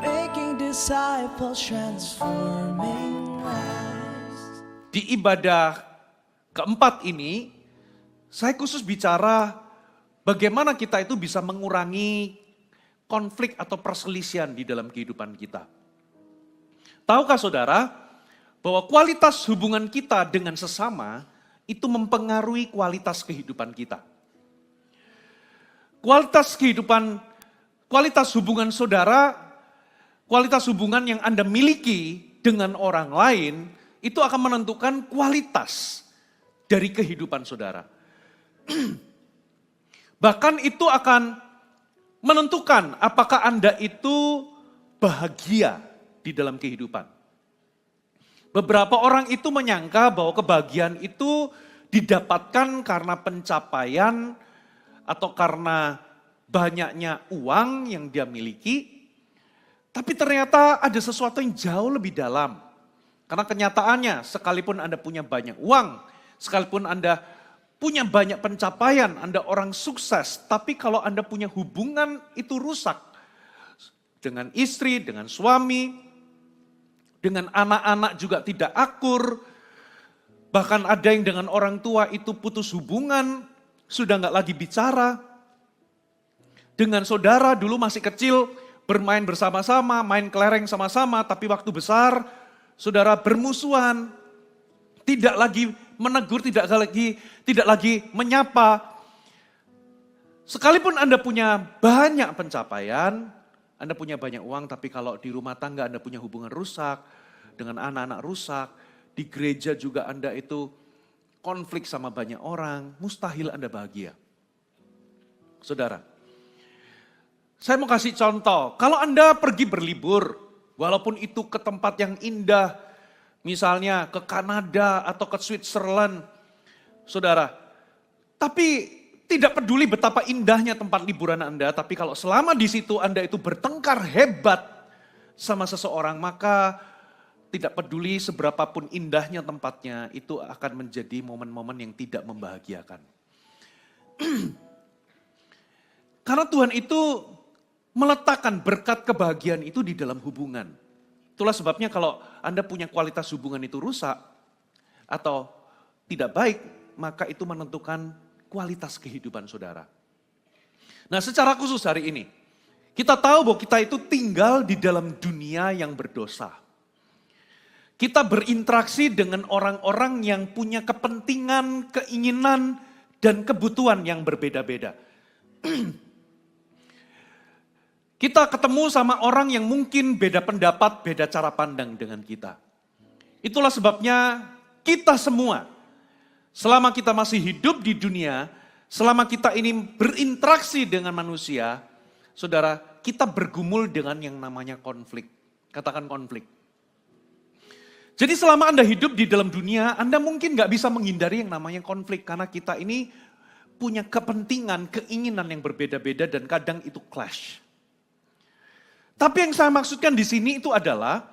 making disciples, transforming lives. Di ibadah keempat ini, saya khusus bicara bagaimana kita itu bisa mengurangi konflik atau perselisihan di dalam kehidupan kita. Tahukah saudara, bahwa kualitas hubungan kita dengan sesama itu mempengaruhi kualitas kehidupan kita. Kualitas hubungan saudara, kualitas hubungan yang Anda miliki dengan orang lain, itu akan menentukan kualitas dari kehidupan saudara. Bahkan itu akan menentukan apakah Anda itu bahagia di dalam kehidupan. Beberapa orang itu menyangka bahwa kebahagiaan itu didapatkan karena pencapaian atau karena banyaknya uang yang dia miliki. Tapi ternyata ada sesuatu yang jauh lebih dalam. Karena kenyataannya sekalipun Anda punya banyak uang, sekalipun Anda punya banyak pencapaian, Anda orang sukses, tapi kalau Anda punya hubungan itu rusak. Dengan istri, dengan suami, dengan anak-anak juga tidak akur. Bahkan ada yang dengan orang tua itu putus hubungan, sudah nggak lagi bicara. Dengan saudara dulu masih kecil, bermain bersama-sama, main kelereng sama-sama, tapi waktu besar, saudara bermusuhan. Tidak lagi menegur, tidak lagi menyapa. Sekalipun Anda punya banyak pencapaian, Anda punya banyak uang, tapi kalau di rumah tangga Anda punya hubungan rusak, dengan anak-anak rusak, di gereja juga Anda itu konflik sama banyak orang, mustahil Anda bahagia. Saudara, saya mau kasih contoh, kalau Anda pergi berlibur, walaupun itu ke tempat yang indah, misalnya ke Kanada atau ke Switzerland, saudara, tapi tidak peduli betapa indahnya tempat liburan Anda, tapi kalau selama di situ Anda itu bertengkar hebat sama seseorang, maka tidak peduli seberapapun indahnya tempatnya, itu akan menjadi momen-momen yang tidak membahagiakan. Karena Tuhan itu meletakkan berkat kebahagiaan itu di dalam hubungan. Itulah sebabnya kalau Anda punya kualitas hubungan itu rusak atau tidak baik, maka itu menentukan kualitas kehidupan saudara. Nah, secara khusus hari ini, kita tahu bahwa kita itu tinggal di dalam dunia yang berdosa. Kita berinteraksi dengan orang-orang yang punya kepentingan, keinginan, dan kebutuhan yang berbeda-beda. Kita ketemu sama orang yang mungkin beda pendapat, beda cara pandang dengan kita. Itulah sebabnya kita semua, selama kita masih hidup di dunia, selama kita ini berinteraksi dengan manusia, saudara, kita bergumul dengan yang namanya konflik. Katakan konflik. Jadi selama Anda hidup di dalam dunia, Anda mungkin gak bisa menghindari yang namanya konflik. Karena kita ini punya kepentingan, keinginan yang berbeda-beda dan kadang itu clash. Tapi yang saya maksudkan di sini itu adalah,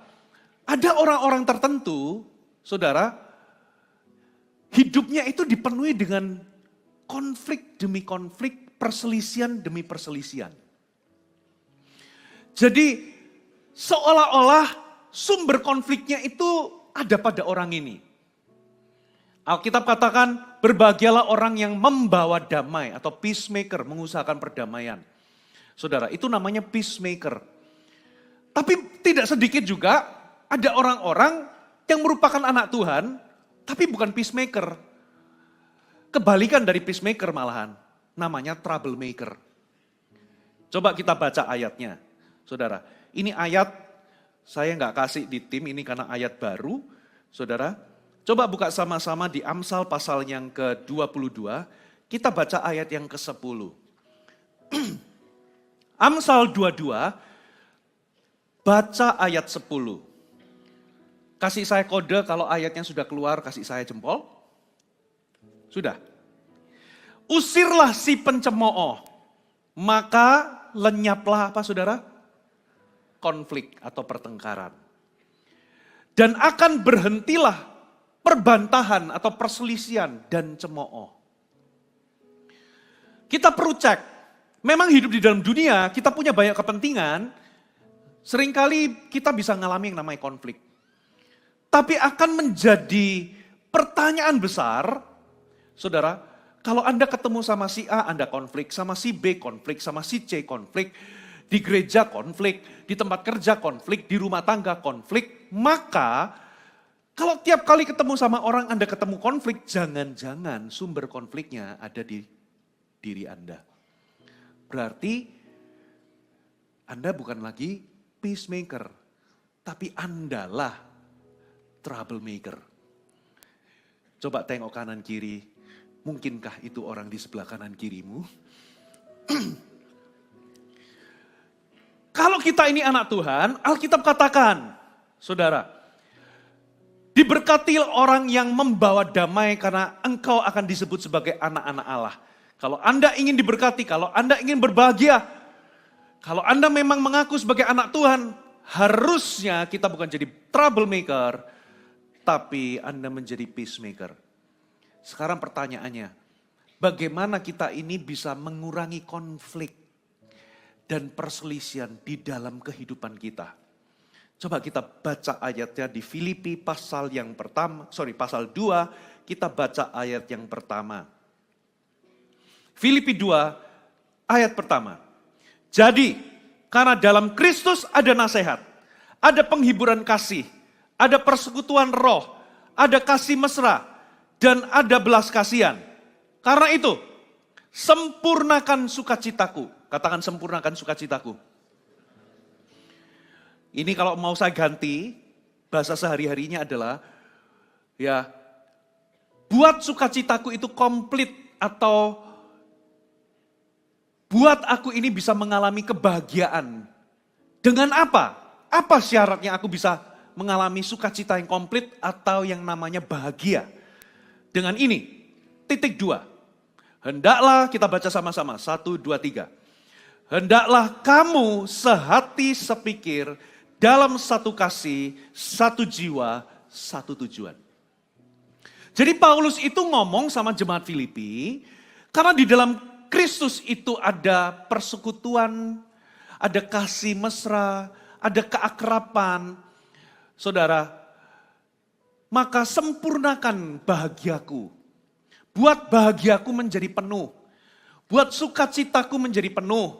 ada orang-orang tertentu, saudara, hidupnya itu dipenuhi dengan konflik demi konflik, perselisihan demi perselisihan. Jadi seolah-olah sumber konfliknya itu ada pada orang ini. Alkitab katakan, berbahagialah orang yang membawa damai atau peacemaker, mengusahakan perdamaian. Saudara, itu namanya peacemaker. Tapi tidak sedikit juga ada orang-orang yang merupakan anak Tuhan, tapi bukan peacemaker. Kebalikan dari peacemaker malahan, namanya troublemaker. Coba kita baca ayatnya, saudara. Ini ayat, saya nggak kasih di tim ini karena ayat baru, saudara. Coba buka sama-sama di Amsal pasal yang ke-22, kita baca ayat yang ke-10. Amsal 22, baca ayat 10. Kasih saya kode kalau ayatnya sudah keluar, kasih saya jempol. Sudah. Usirlah si pencemooh, maka lenyaplah apa saudara? Konflik atau pertengkaran. Dan akan berhentilah perbantahan atau perselisihan dan cemooh. Kita perlu cek, memang hidup di dalam dunia kita punya banyak kepentingan, Seringkali kita bisa mengalami yang namanya konflik. Tapi akan menjadi pertanyaan besar, saudara, kalau Anda ketemu sama si A, Anda konflik, sama si B konflik, sama si C konflik, di gereja konflik, di tempat kerja konflik, di rumah tangga konflik, maka kalau tiap kali ketemu sama orang Anda ketemu konflik, jangan-jangan sumber konfliknya ada di diri Anda. Berarti Anda bukan lagi peacemaker, tapi Anda lah troublemaker. Coba tengok kanan kiri, mungkinkah itu orang di sebelah kanan kirimu? Kalau kita ini anak Tuhan, Alkitab katakan, saudara, diberkati orang yang membawa damai karena engkau akan disebut sebagai anak-anak Allah. Kalau Anda ingin diberkati, kalau Anda ingin berbahagia, kalau Anda memang mengaku sebagai anak Tuhan, harusnya kita bukan jadi troublemaker, tapi Anda menjadi peacemaker. Sekarang pertanyaannya, bagaimana kita ini bisa mengurangi konflik dan perselisihan di dalam kehidupan kita? Coba kita baca ayatnya di Filipi pasal 2, kita baca ayat yang pertama. Filipi 2 ayat pertama. Jadi, karena dalam Kristus ada nasihat, ada penghiburan kasih, ada persekutuan roh, ada kasih mesra, dan ada belas kasihan. Karena itu, sempurnakan sukacitaku. Katakan sempurnakan sukacitaku. Ini kalau mau saya ganti, bahasa sehari-harinya adalah, ya, buat sukacitaku itu komplit atau buat aku ini bisa mengalami kebahagiaan. Dengan apa? Apa syaratnya aku bisa mengalami sukacita yang komplit atau yang namanya bahagia? Dengan ini, titik 2. Hendaklah kita baca sama-sama, 1, 2, 3. Hendaklah kamu sehati sepikir dalam satu kasih, satu jiwa, satu tujuan. Jadi Paulus itu ngomong sama jemaat Filipi, karena di dalam Kristus itu ada persekutuan, ada kasih mesra, ada keakraban. Saudara, maka sempurnakan bahagiaku. Buat bahagiaku menjadi penuh. Buat sukacitaku menjadi penuh.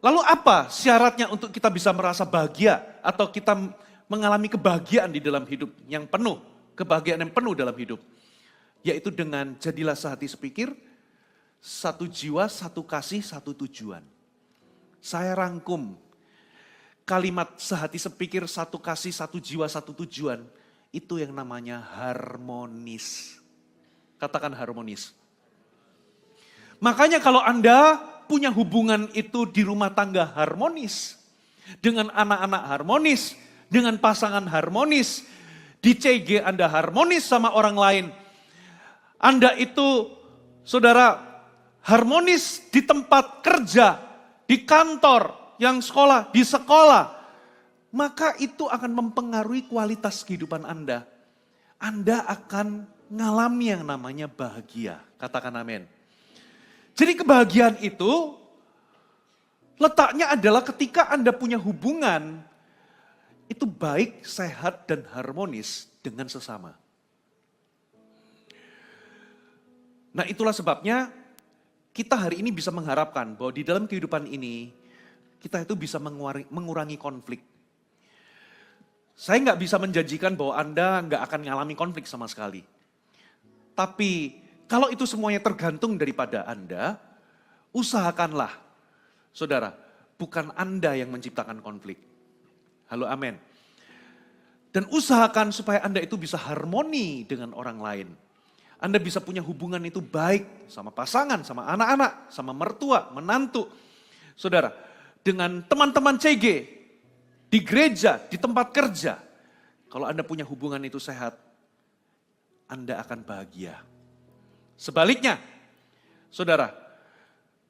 Lalu apa syaratnya untuk kita bisa merasa bahagia atau kita mengalami kebahagiaan di dalam hidup yang penuh, kebahagiaan yang penuh dalam hidup? Yaitu dengan jadilah sehati sepikir, satu jiwa, satu kasih, satu tujuan. Saya rangkum kalimat sehati sepikir, satu kasih, satu jiwa, satu tujuan. Itu yang namanya harmonis. Katakan harmonis. Makanya kalau Anda punya hubungan itu di rumah tangga harmonis, dengan anak-anak harmonis, dengan pasangan harmonis, di CG Anda harmonis sama orang lain, Anda itu, saudara, harmonis di tempat kerja, di kantor, yang sekolah, di sekolah, maka itu akan mempengaruhi kualitas kehidupan Anda. Anda akan mengalami yang namanya bahagia. Katakan amin. Jadi kebahagiaan itu letaknya adalah ketika Anda punya hubungan itu baik, sehat, dan harmonis dengan sesama. Nah itulah sebabnya kita hari ini bisa mengharapkan bahwa di dalam kehidupan ini kita itu bisa mengurangi konflik. Saya nggak bisa menjanjikan bahwa Anda nggak akan mengalami konflik sama sekali. Tapi kalau itu semuanya tergantung daripada Anda, usahakanlah, saudara, bukan Anda yang menciptakan konflik. Halo, amin. Dan usahakan supaya Anda itu bisa harmoni dengan orang lain. Anda bisa punya hubungan itu baik sama pasangan, sama anak-anak, sama mertua, menantu. Saudara, dengan teman-teman CG, di gereja, di tempat kerja. Kalau Anda punya hubungan itu sehat, Anda akan bahagia. Sebaliknya, saudara,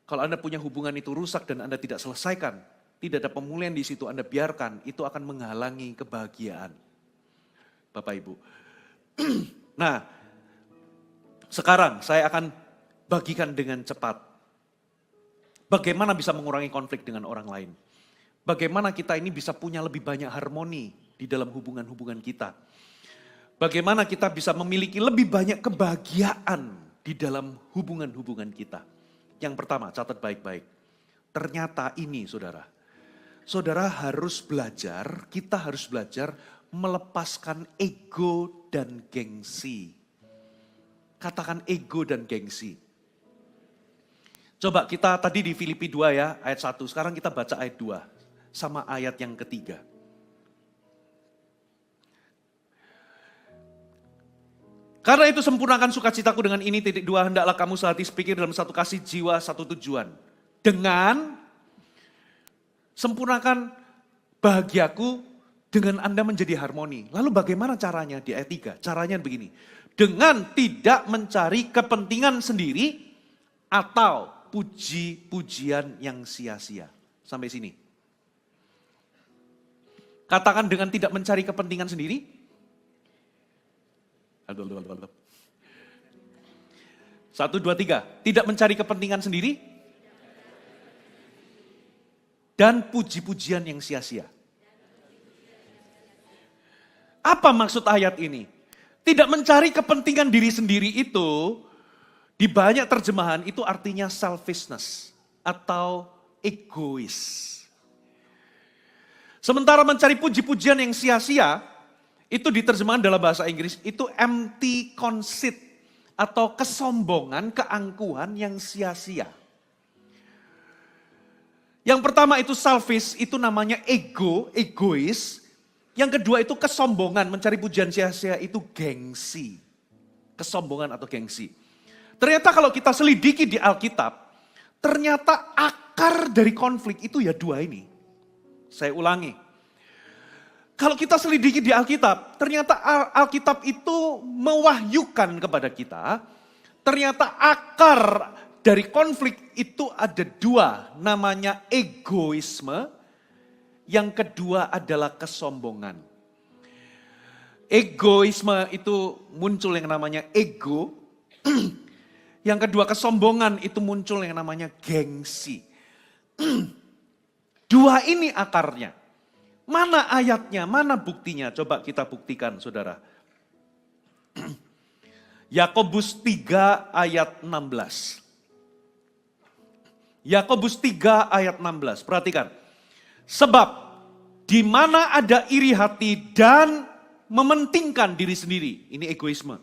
kalau Anda punya hubungan itu rusak dan Anda tidak selesaikan, tidak ada pemulihan di situ, Anda biarkan, itu akan menghalangi kebahagiaan. Bapak Ibu. Nah, sekarang saya akan bagikan dengan cepat. Bagaimana bisa mengurangi konflik dengan orang lain. Bagaimana kita ini bisa punya lebih banyak harmoni di dalam hubungan-hubungan kita. Bagaimana kita bisa memiliki lebih banyak kebahagiaan di dalam hubungan-hubungan kita. Yang pertama, catat baik-baik. Ternyata ini saudara. Saudara harus belajar, kita harus belajar melepaskan ego dan gengsi. Katakan ego dan gengsi. Coba kita tadi di Filipi 2 ya, ayat 1. Sekarang kita baca ayat 2 sama ayat yang ketiga. Karena itu sempurnakan sukacitaku dengan ini, titik 2, hendaklah kamu sehati sepikir dalam satu kasih jiwa, satu tujuan. Dengan sempurnakan bahagiaku dengan Anda menjadi harmoni. Lalu bagaimana caranya di ayat 3? Caranya begini, dengan tidak mencari kepentingan sendiri atau puji-pujian yang sia-sia. Sampai sini. Katakan dengan tidak mencari kepentingan sendiri. 1, 2, 3. Tidak mencari kepentingan sendiri. Dan puji-pujian yang sia-sia. Apa maksud ayat ini? Tidak mencari kepentingan diri sendiri itu, di banyak terjemahan itu artinya selfishness atau egois. Sementara mencari puji-pujian yang sia-sia, itu diterjemahkan dalam bahasa Inggris, itu empty conceit atau kesombongan, keangkuhan yang sia-sia. Yang pertama itu selfish, itu namanya ego, egois. Yang kedua itu kesombongan, mencari pujian sia-sia itu gengsi. Kesombongan atau gengsi. Ternyata kalau kita selidiki di Alkitab, ternyata akar dari konflik itu ya dua ini. Saya ulangi. Kalau kita selidiki di Alkitab, ternyata Alkitab itu mewahyukan kepada kita, ternyata akar dari konflik itu ada dua, namanya egoisme, yang kedua adalah kesombongan. Egoisme itu muncul yang namanya ego, yang kedua kesombongan itu muncul yang namanya gengsi. Dua ini akarnya. Mana ayatnya, mana buktinya? Coba kita buktikan saudara. Yakobus 3 ayat 16. Yakobus 3 ayat 16, perhatikan. Sebab di mana ada iri hati dan mementingkan diri sendiri, ini egoisme.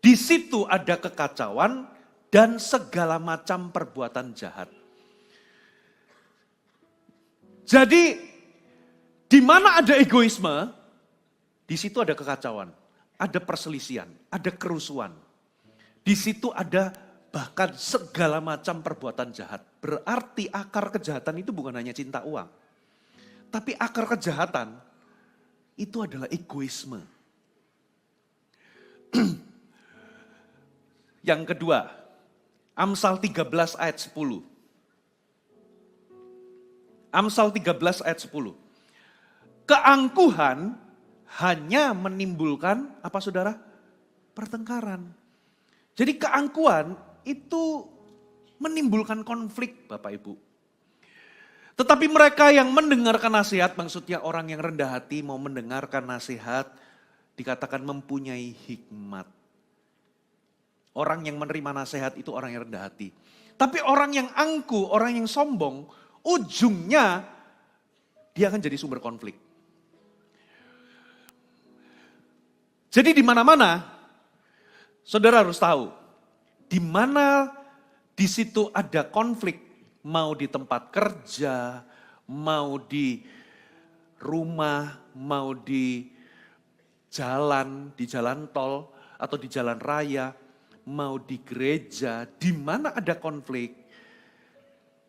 Di situ ada kekacauan dan segala macam perbuatan jahat. Jadi di mana ada egoisme, di situ ada kekacauan, ada perselisihan, ada kerusuhan. Di situ ada bahkan segala macam perbuatan jahat. Berarti akar kejahatan itu bukan hanya cinta uang. Tapi akar kejahatan itu adalah egoisme. Yang kedua, Amsal 13 ayat 10. Amsal 13 ayat 10. Keangkuhan hanya menimbulkan apa saudara? Pertengkaran. Jadi keangkuhan itu menimbulkan konflik Bapak Ibu. Tetapi mereka yang mendengarkan nasihat, maksudnya orang yang rendah hati mau mendengarkan nasihat, dikatakan mempunyai hikmat. Orang yang menerima nasihat itu orang yang rendah hati. Tapi orang yang angkuh, orang yang sombong, ujungnya dia akan jadi sumber konflik. Jadi di mana-mana, saudara harus tahu, di mana di situ ada konflik, mau di tempat kerja, mau di rumah, mau di jalan tol atau di jalan raya, mau di gereja, di mana ada konflik,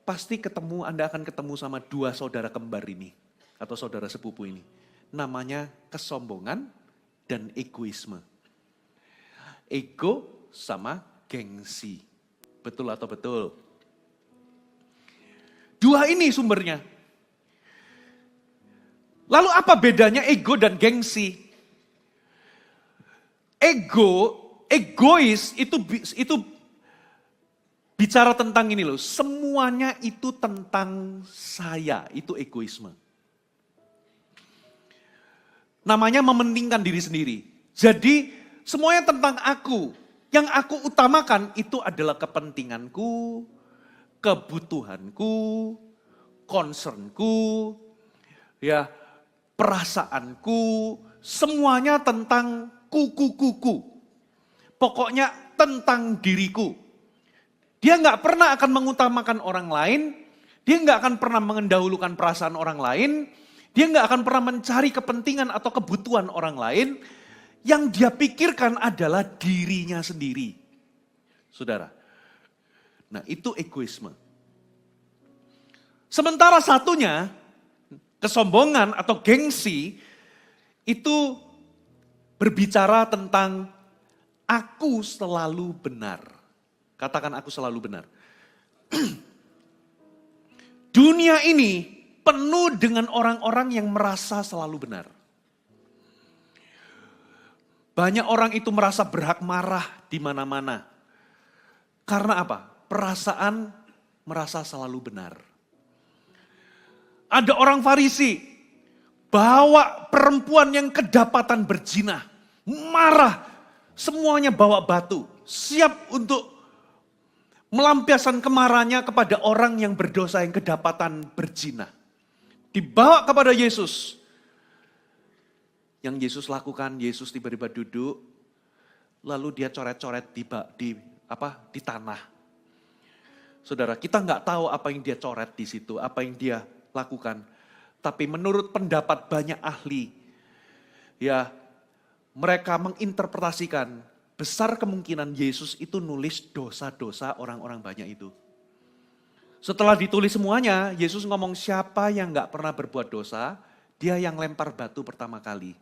pasti Anda akan ketemu sama dua saudara kembar ini atau saudara sepupu ini. Namanya kesombongan dan egoisme. Ego sama gengsi. Betul atau betul? Dua ini sumbernya. Lalu apa bedanya ego dan gengsi? Egois itu bicara tentang ini loh, semuanya itu tentang saya, itu egoisme. Namanya mementingkan diri sendiri. Jadi semuanya tentang aku. Yang aku utamakan itu adalah kepentinganku, kebutuhanku, concernku, ya, perasaanku, semuanya tentang kuku-kuku. Pokoknya tentang diriku. Dia nggak pernah akan mengutamakan orang lain, dia nggak akan pernah mengendahulukan perasaan orang lain, dia nggak akan pernah mencari kepentingan atau kebutuhan orang lain. Yang dia pikirkan adalah dirinya sendiri. Saudara. Nah, itu egoisme. Sementara satunya, kesombongan atau gengsi, itu berbicara tentang aku selalu benar. Katakan aku selalu benar. Dunia ini penuh dengan orang-orang yang merasa selalu benar. Banyak orang itu merasa berhak marah di mana-mana. Karena apa? Perasaan merasa selalu benar. Ada orang Farisi, bawa perempuan yang kedapatan berzina, marah, semuanya bawa batu, siap untuk melampiaskan kemarahannya kepada orang yang berdosa yang kedapatan berzina. Dibawa kepada Yesus. Yang Yesus lakukan, Yesus tiba-tiba duduk, lalu dia coret-coret di tanah. Saudara, kita nggak tahu apa yang dia coret di situ, apa yang dia lakukan. Tapi menurut pendapat banyak ahli, ya mereka menginterpretasikan besar kemungkinan Yesus itu nulis dosa-dosa orang-orang banyak itu. Setelah ditulis semuanya, Yesus ngomong siapa yang nggak pernah berbuat dosa, dia yang lempar batu pertama kali.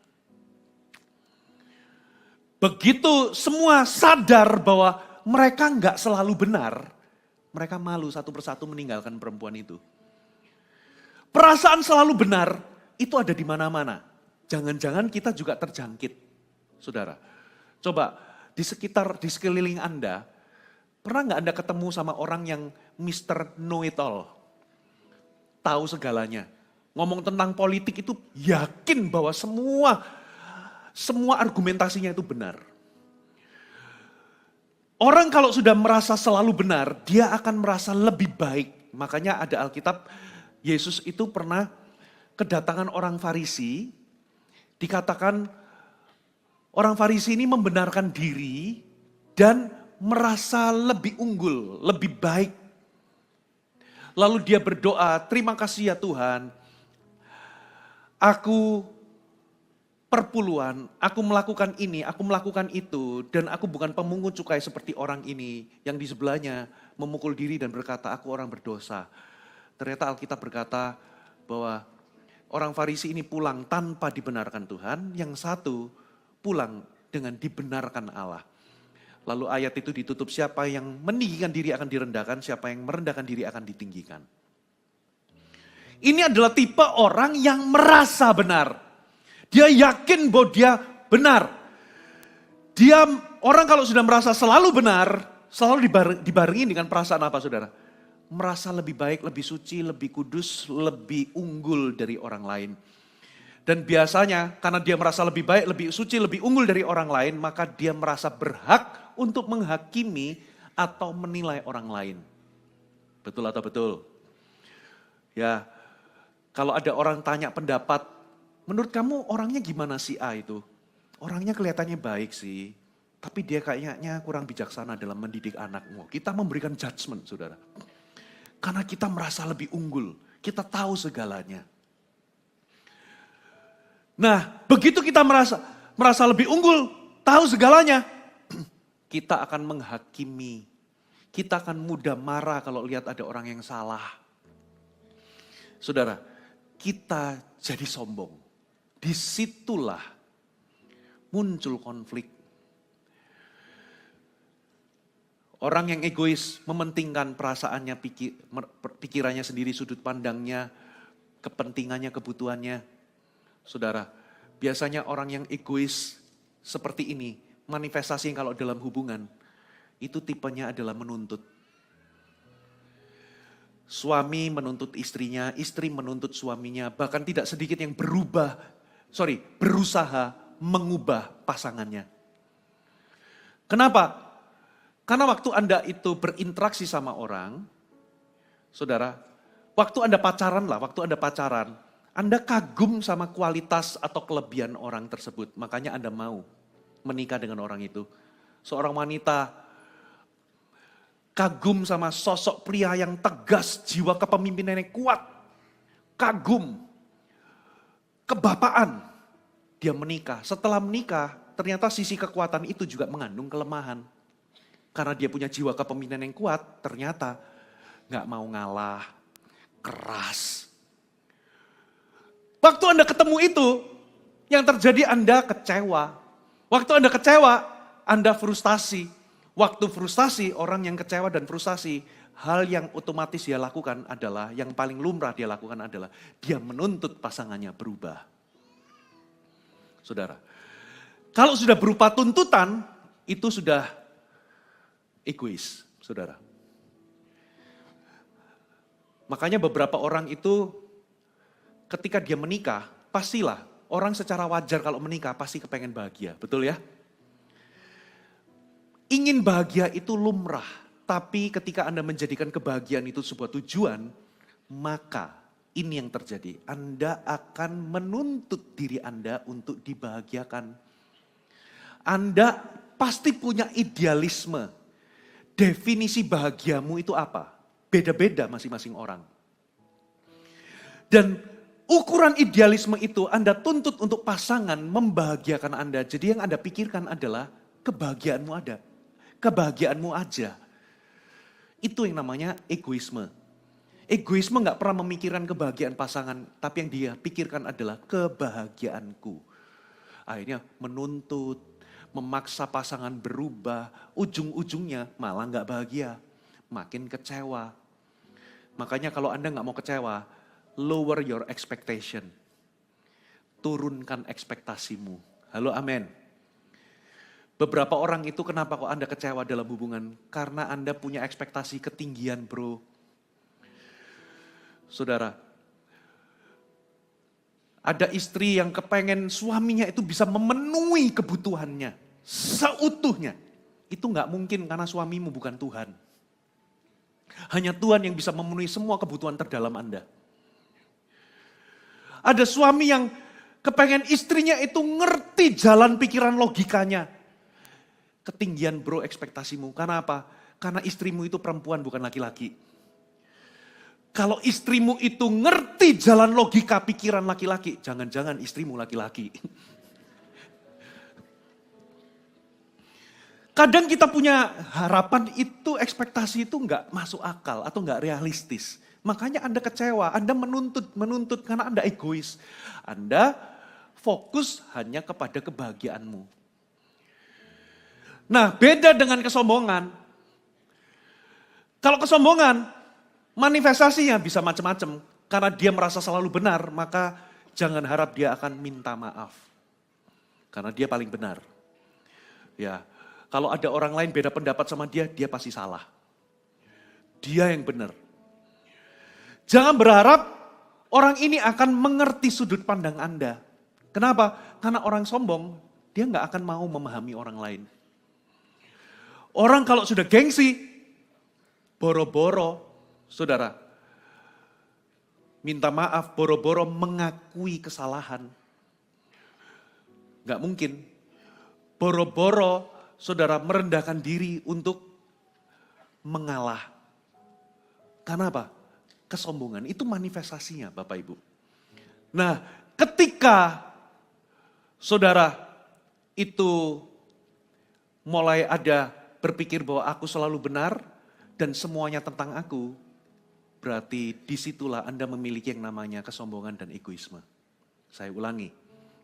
Begitu semua sadar bahwa mereka nggak selalu benar, mereka malu satu persatu meninggalkan perempuan itu. Perasaan selalu benar itu ada di mana-mana. Jangan-jangan kita juga terjangkit, saudara. Coba di sekeliling Anda, pernah nggak Anda ketemu sama orang yang Mr. Know It All? Tahu segalanya. Ngomong tentang politik itu yakin bahwa semua argumentasinya itu benar. Orang kalau sudah merasa selalu benar, dia akan merasa lebih baik. Makanya ada Alkitab, Yesus itu pernah kedatangan orang Farisi, dikatakan orang Farisi ini membenarkan diri dan merasa lebih unggul, lebih baik. Lalu dia berdoa, terima kasih ya Tuhan, aku perpuluhan, aku melakukan ini, aku melakukan itu, dan aku bukan pemungut cukai seperti orang ini yang di sebelahnya memukul diri dan berkata, aku orang berdosa. Ternyata Alkitab berkata bahwa orang Farisi ini pulang tanpa dibenarkan Tuhan, yang satu pulang dengan dibenarkan Allah. Lalu ayat itu ditutup, siapa yang meninggikan diri akan direndahkan, siapa yang merendahkan diri akan ditinggikan. Ini adalah tipe orang yang merasa benar. Dia yakin bahwa dia benar. Dia orang kalau sudah merasa selalu benar, selalu dibarengi dengan perasaan apa saudara? Merasa lebih baik, lebih suci, lebih kudus, lebih unggul dari orang lain. Dan biasanya karena dia merasa lebih baik, lebih suci, lebih unggul dari orang lain, maka dia merasa berhak untuk menghakimi atau menilai orang lain. Betul atau betul? Ya, kalau ada orang tanya pendapat, menurut kamu orangnya gimana si A itu? Orangnya kelihatannya baik sih, tapi dia kayaknya kurang bijaksana dalam mendidik anakmu. Kita memberikan judgement, saudara. Karena kita merasa lebih unggul, kita tahu segalanya. Nah, begitu kita merasa lebih unggul, tahu segalanya, kita akan menghakimi. Kita akan mudah marah kalau lihat ada orang yang salah. Saudara, kita jadi sombong. Disitulah muncul konflik. Orang yang egois mementingkan perasaannya, pikirannya sendiri, sudut pandangnya, kepentingannya, kebutuhannya. Saudara, biasanya orang yang egois seperti ini, manifestasi kalau dalam hubungan, itu tipenya adalah menuntut. Suami menuntut istrinya, istri menuntut suaminya, bahkan tidak sedikit yang berusaha mengubah pasangannya. Kenapa? Karena waktu Anda itu berinteraksi sama orang, saudara, waktu Anda pacaran, Anda kagum sama kualitas atau kelebihan orang tersebut. Makanya Anda mau menikah dengan orang itu. Seorang wanita kagum sama sosok pria yang tegas, jiwa kepemimpinan yang kuat. Kagum, kebapaan. Dia menikah. Setelah menikah, ternyata sisi kekuatan itu juga mengandung kelemahan. Karena dia punya jiwa kepemimpinan yang kuat, ternyata gak mau ngalah, keras. Waktu Anda ketemu itu, yang terjadi Anda kecewa. Waktu Anda kecewa, Anda frustasi. Waktu frustasi, orang yang kecewa dan frustasi, hal yang otomatis dia lakukan adalah, yang paling lumrah dia lakukan adalah, dia menuntut pasangannya berubah. Saudara, kalau sudah berupa tuntutan, itu sudah egois, saudara. Makanya beberapa orang itu, ketika dia menikah, pastilah, orang secara wajar kalau menikah, pasti kepengen bahagia, betul ya? Ingin bahagia itu lumrah, tapi ketika Anda menjadikan kebahagiaan itu sebuah tujuan, maka ini yang terjadi. Anda akan menuntut diri Anda untuk dibahagiakan. Anda pasti punya idealisme. Definisi bahagiamu itu apa? Beda-beda masing-masing orang. Dan ukuran idealisme itu Anda tuntut untuk pasangan membahagiakan Anda. Jadi yang Anda pikirkan adalah kebahagiaanmu ada. Kebahagiaanmu aja. Itu yang namanya egoisme. Egoisme gak pernah memikirkan kebahagiaan pasangan, tapi yang dia pikirkan adalah kebahagiaanku. Akhirnya menuntut, memaksa pasangan berubah, ujung-ujungnya malah gak bahagia, makin kecewa. Makanya kalau Anda gak mau kecewa, lower your expectation. Turunkan ekspektasimu. Halo, amin. Beberapa orang itu kenapa kok Anda kecewa dalam hubungan? Karena Anda punya ekspektasi ketinggian, bro. Saudara, ada istri yang kepengen suaminya itu bisa memenuhi kebutuhannya seutuhnya. Itu gak mungkin karena suamimu bukan Tuhan. Hanya Tuhan yang bisa memenuhi semua kebutuhan terdalam Anda. Ada suami yang kepengen istrinya itu ngerti jalan pikiran logikanya. Ketinggian bro ekspektasimu. Karena apa? Karena istrimu itu perempuan bukan laki-laki. Kalau istrimu itu ngerti jalan logika pikiran laki-laki, jangan-jangan istrimu laki-laki. Kadang kita punya harapan itu ekspektasi itu nggak masuk akal atau nggak realistis. Makanya Anda kecewa, Anda menuntut karena Anda egois. Anda fokus hanya kepada kebahagiaanmu. Nah, beda dengan kesombongan. Kalau kesombongan, manifestasinya bisa macam-macam. Karena dia merasa selalu benar, maka jangan harap dia akan minta maaf. Karena dia paling benar. Ya, kalau ada orang lain beda pendapat sama dia, dia pasti salah. Dia yang benar. Jangan berharap orang ini akan mengerti sudut pandang Anda. Kenapa? Karena orang sombong, dia nggak akan mau memahami orang lain. Orang kalau sudah gengsi, boro-boro, saudara, minta maaf, boro-boro mengakui kesalahan. Gak mungkin. Boro-boro, saudara, merendahkan diri untuk mengalah. Karena apa? Kesombongan, itu manifestasinya Bapak Ibu. Nah, ketika saudara itu mulai ada berpikir bahwa aku selalu benar dan semuanya tentang aku, berarti disitulah Anda memiliki yang namanya kesombongan dan egoisme. Saya ulangi,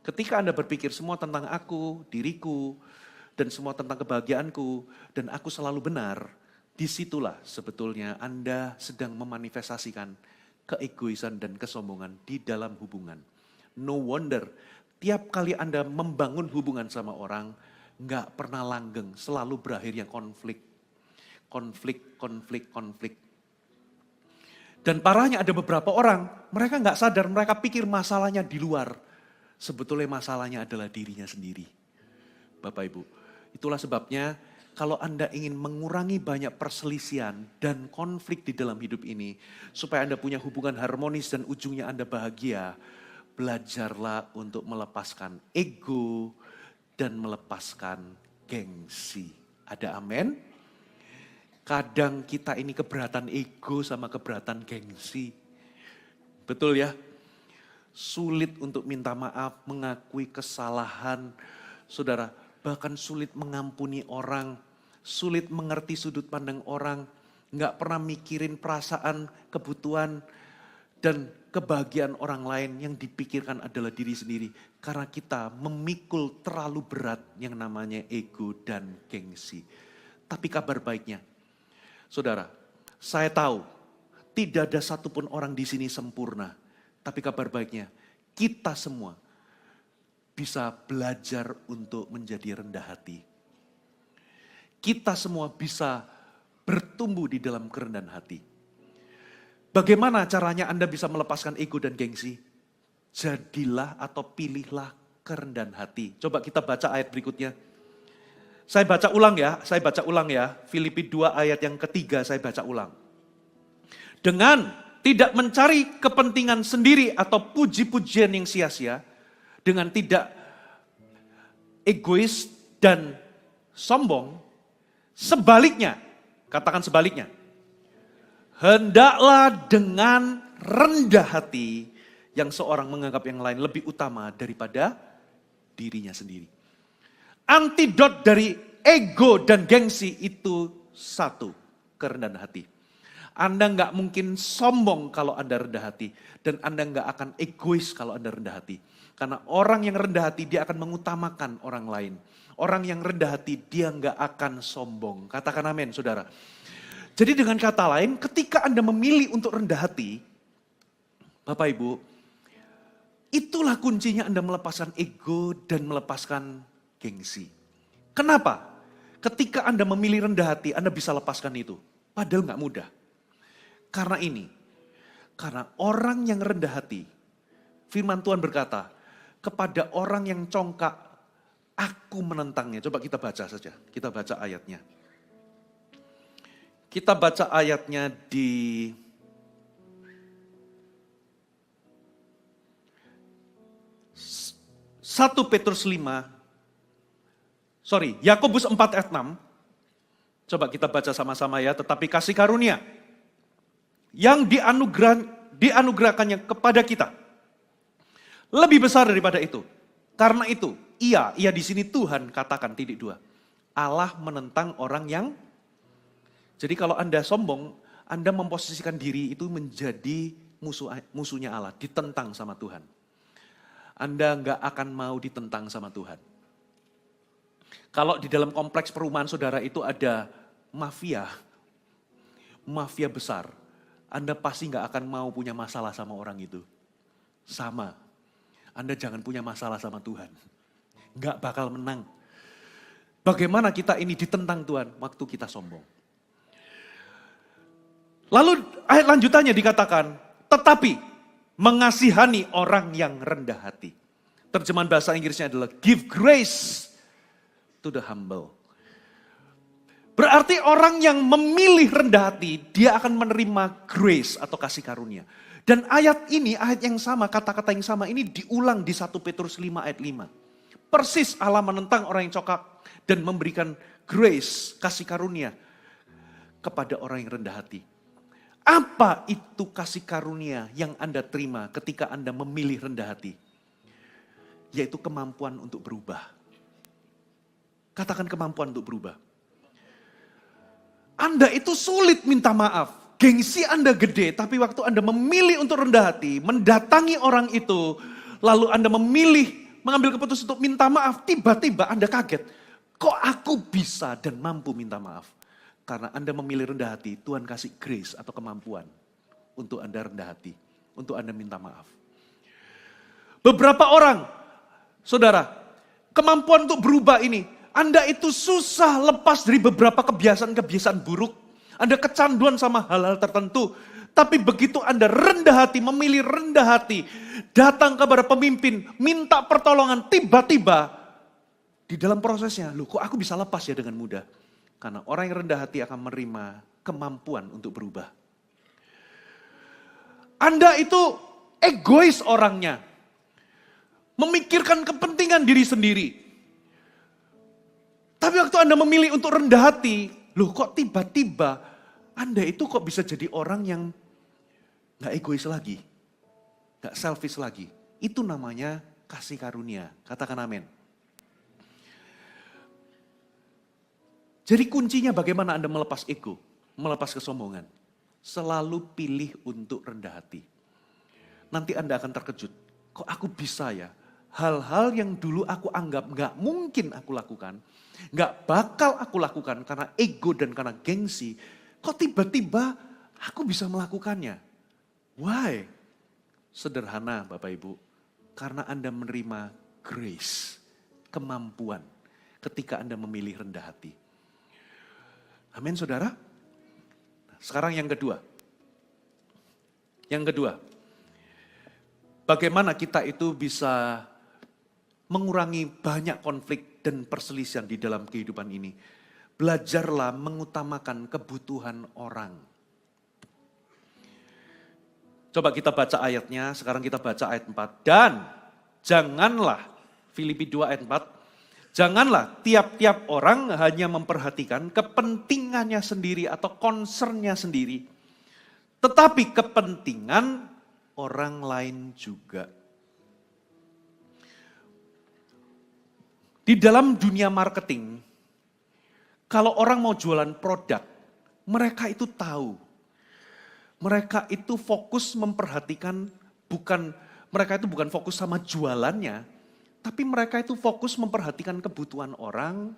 ketika Anda berpikir semua tentang aku, diriku, dan semua tentang kebahagiaanku, dan aku selalu benar, disitulah sebetulnya Anda sedang memanifestasikan keegoisan dan kesombongan di dalam hubungan. No wonder, tiap kali Anda membangun hubungan sama orang, nggak pernah langgeng, selalu berakhirnya konflik. Konflik. Dan parahnya ada beberapa orang, mereka nggak sadar, mereka pikir masalahnya di luar. Sebetulnya masalahnya adalah dirinya sendiri. Bapak Ibu, itulah sebabnya kalau Anda ingin mengurangi banyak perselisihan dan konflik di dalam hidup ini, supaya Anda punya hubungan harmonis dan ujungnya Anda bahagia, belajarlah untuk melepaskan ego dan melepaskan gengsi. Ada amin? Kadang kita ini keberatan ego sama keberatan gengsi. Betul ya? Sulit untuk minta maaf, mengakui kesalahan. Saudara, bahkan sulit mengampuni orang. Sulit mengerti sudut pandang orang. Nggak pernah mikirin perasaan, kebutuhan, dan kebahagiaan orang lain. Yang dipikirkan adalah diri sendiri. Karena kita memikul terlalu berat yang namanya ego dan gengsi. Tapi kabar baiknya, saudara, saya tahu tidak ada satupun orang di sini sempurna. Tapi kabar baiknya, kita semua bisa belajar untuk menjadi rendah hati. Kita semua bisa bertumbuh di dalam kerendahan hati. Bagaimana caranya Anda bisa melepaskan ego dan gengsi? Jadilah atau pilihlah kerendahan hati. Coba kita baca ayat berikutnya. Saya baca ulang ya. Filipi 2 ayat yang ketiga saya baca ulang. Dengan tidak mencari kepentingan sendiri atau puji-pujian yang sia-sia. Dengan tidak egois dan sombong. Sebaliknya, katakan sebaliknya. Hendaklah dengan rendah hati yang seorang menganggap yang lain lebih utama daripada dirinya sendiri. Antidot dari ego dan gengsi itu satu, kerendahan hati. Anda nggak mungkin sombong kalau Anda rendah hati. Dan Anda nggak akan egois kalau Anda rendah hati. Karena orang yang rendah hati dia akan mengutamakan orang lain. Orang yang rendah hati dia nggak akan sombong. Katakan amin saudara. Jadi dengan kata lain ketika Anda memilih untuk rendah hati, Bapak Ibu, itulah kuncinya Anda melepaskan ego dan melepaskan gengsi. Kenapa? Ketika Anda memilih rendah hati, Anda bisa lepaskan itu. Padahal nggak mudah. Karena orang yang rendah hati, firman Tuhan berkata, kepada orang yang congkak, aku menentangnya. Coba kita baca saja, kita baca ayatnya. Kita baca ayatnya di Yakobus 4 ayat 6. Coba kita baca sama-sama ya. Tetapi kasih karunia yang dianugerahkannya kepada kita lebih besar daripada itu. Karena itu, ia di sini Tuhan katakan titik 2. Allah menentang orang yang, jadi kalau Anda sombong, Anda memposisikan diri itu menjadi musuhnya Allah, ditentang sama Tuhan. Anda nggak akan mau ditentang sama Tuhan. Kalau di dalam kompleks perumahan saudara itu ada mafia besar, Anda pasti nggak akan mau punya masalah sama orang itu. Sama, Anda jangan punya masalah sama Tuhan. Nggak bakal menang. Bagaimana kita ini ditentang Tuhan waktu kita sombong. Lalu ayat lanjutannya dikatakan, tetapi mengasihani orang yang rendah hati. Terjemahan bahasa Inggrisnya adalah give grace to the humble. Berarti orang yang memilih rendah hati, dia akan menerima grace atau kasih karunia. Dan ayat ini, ayat yang sama, kata-kata yang sama ini diulang di 1 Petrus 5 ayat 5. Persis Allah menentang orang yang congkak dan memberikan grace, kasih karunia kepada orang yang rendah hati. Apa itu kasih karunia yang Anda terima ketika Anda memilih rendah hati? Yaitu kemampuan untuk berubah. Katakan kemampuan untuk berubah. Anda itu sulit minta maaf. Gengsi Anda gede, tapi waktu Anda memilih untuk rendah hati, mendatangi orang itu, lalu Anda memilih, mengambil keputusan untuk minta maaf, tiba-tiba Anda kaget. Kok aku bisa dan mampu minta maaf? Karena Anda memilih rendah hati, Tuhan kasih grace atau kemampuan untuk Anda rendah hati, untuk Anda minta maaf. Beberapa orang, saudara, kemampuan untuk berubah ini, Anda itu susah lepas dari beberapa kebiasaan-kebiasaan buruk. Anda kecanduan sama hal-hal tertentu. Tapi begitu Anda rendah hati, memilih rendah hati, datang kepada pemimpin, minta pertolongan, tiba-tiba di dalam prosesnya, loh kok aku bisa lepas ya dengan mudah? Karena orang yang rendah hati akan menerima kemampuan untuk berubah. Anda itu egois orangnya, memikirkan kepentingan diri sendiri. Tapi waktu Anda memilih untuk rendah hati, loh kok tiba-tiba Anda itu kok bisa jadi orang yang gak egois lagi, gak selfish lagi. Itu namanya kasih karunia, katakan amin. Jadi kuncinya bagaimana Anda melepas ego, melepas kesombongan. Selalu pilih untuk rendah hati. Nanti Anda akan terkejut, kok aku bisa ya? Hal-hal yang dulu aku anggap gak mungkin aku lakukan, gak bakal aku lakukan karena ego dan karena gengsi, kok tiba-tiba aku bisa melakukannya? Why? Sederhana Bapak Ibu, karena Anda menerima grace, kemampuan ketika Anda memilih rendah hati. Amin saudara? Sekarang yang kedua. Yang kedua, bagaimana kita itu bisa mengurangi banyak konflik dan perselisihan di dalam kehidupan ini. Belajarlah mengutamakan kebutuhan orang. Coba kita baca ayatnya, sekarang kita baca ayat 4. Dan janganlah, Filipi 2 ayat 4, janganlah tiap-tiap orang hanya memperhatikan kepentingannya sendiri atau concernnya sendiri. Tetapi kepentingan orang lain juga. Di dalam dunia marketing, kalau orang mau jualan produk, mereka itu tahu. Mereka itu fokus memperhatikan, mereka itu bukan fokus sama jualannya, tapi mereka itu fokus memperhatikan kebutuhan orang,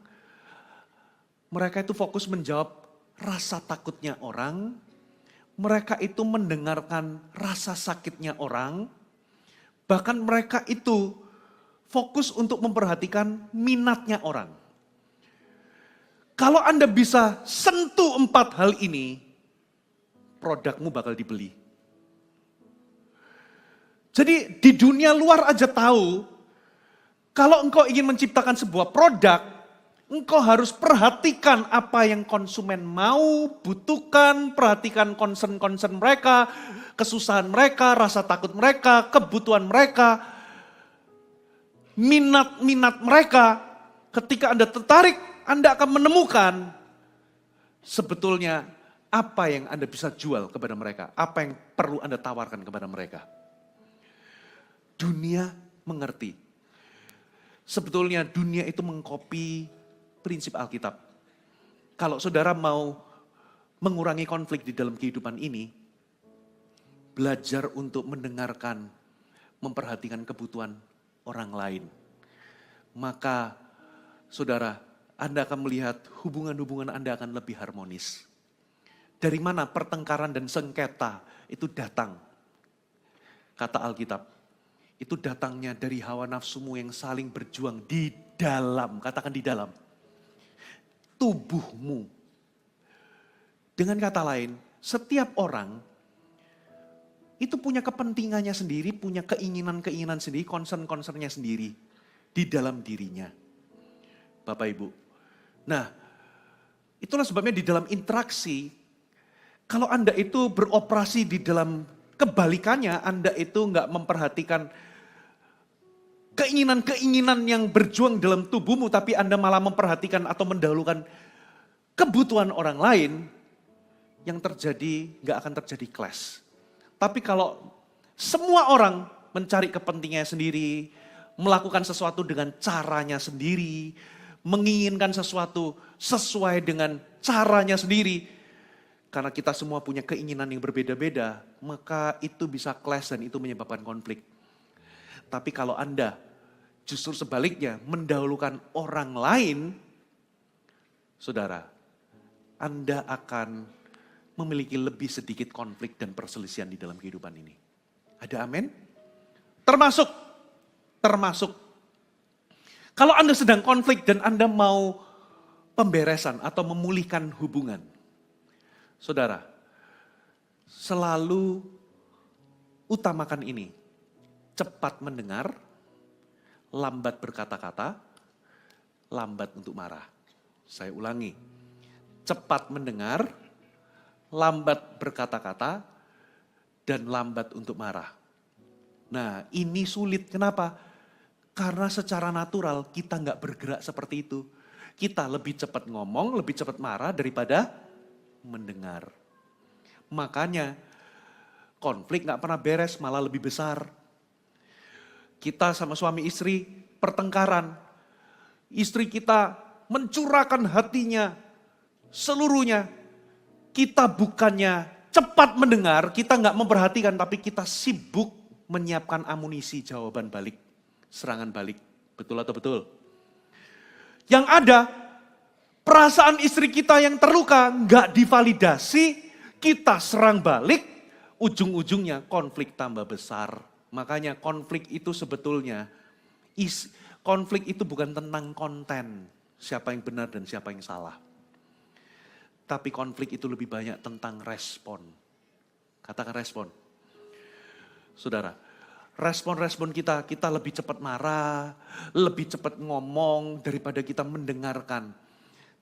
mereka itu fokus menjawab rasa takutnya orang, mereka itu mendengarkan rasa sakitnya orang, bahkan mereka itu fokus untuk memperhatikan minatnya orang. Kalau Anda bisa sentuh 4 hal ini, produkmu bakal dibeli. Jadi di dunia luar aja tahu, kalau engkau ingin menciptakan sebuah produk, engkau harus perhatikan apa yang konsumen mau, butuhkan, perhatikan concern-concern mereka, kesusahan mereka, rasa takut mereka, kebutuhan mereka, minat-minat mereka. Ketika Anda tertarik, Anda akan menemukan sebetulnya apa yang Anda bisa jual kepada mereka, apa yang perlu Anda tawarkan kepada mereka. Dunia mengerti. Sebetulnya dunia itu mengkopi prinsip Alkitab. Kalau saudara mau mengurangi konflik di dalam kehidupan ini, belajar untuk mendengarkan, memperhatikan kebutuhan orang lain. Maka saudara, Anda akan melihat hubungan-hubungan Anda akan lebih harmonis. Dari mana pertengkaran dan sengketa itu datang? Kata Alkitab, itu datangnya dari hawa nafsumu yang saling berjuang di dalam, katakan di dalam, tubuhmu. Dengan kata lain, setiap orang itu punya kepentingannya sendiri, punya keinginan-keinginan sendiri, concern-concernnya sendiri di dalam dirinya. Bapak Ibu. Nah, itulah sebabnya di dalam interaksi, kalau Anda itu beroperasi di dalam kebalikannya, Anda itu nggak memperhatikan keinginan-keinginan yang berjuang dalam tubuhmu, tapi Anda malah memperhatikan atau mendahulukan kebutuhan orang lain, yang terjadi nggak akan terjadi clash. Tapi kalau semua orang mencari kepentingannya sendiri, melakukan sesuatu dengan caranya sendiri, menginginkan sesuatu sesuai dengan caranya sendiri, karena kita semua punya keinginan yang berbeda-beda, maka itu bisa clash dan itu menyebabkan konflik. Tapi kalau Anda justru sebaliknya mendahulukan orang lain, saudara, Anda akan memiliki lebih sedikit konflik dan perselisihan di dalam kehidupan ini. Ada amin? Termasuk. Kalau Anda sedang konflik dan Anda mau pemberesan atau memulihkan hubungan. Saudara, selalu utamakan ini. Cepat mendengar, lambat berkata-kata, lambat untuk marah. Saya ulangi, cepat mendengar, lambat berkata-kata, dan lambat untuk marah. Nah, ini sulit. Kenapa? Karena secara natural kita nggak bergerak seperti itu. Kita lebih cepat ngomong, lebih cepat marah daripada mendengar. Makanya konflik nggak pernah beres, malah lebih besar. Kita sama suami istri pertengkaran. Istri kita mencurahkan hatinya seluruhnya. Kita bukannya cepat mendengar, kita nggak memperhatikan, tapi kita sibuk menyiapkan amunisi jawaban balik, serangan balik. Betul atau betul? Yang ada, perasaan istri kita yang terluka nggak divalidasi, kita serang balik, ujung-ujungnya konflik tambah besar. Makanya konflik itu sebetulnya, konflik itu bukan tentang konten, siapa yang benar dan siapa yang salah. Tapi konflik itu lebih banyak tentang respon. Katakan respon. Saudara, respon-respon kita lebih cepat marah, lebih cepat ngomong daripada kita mendengarkan.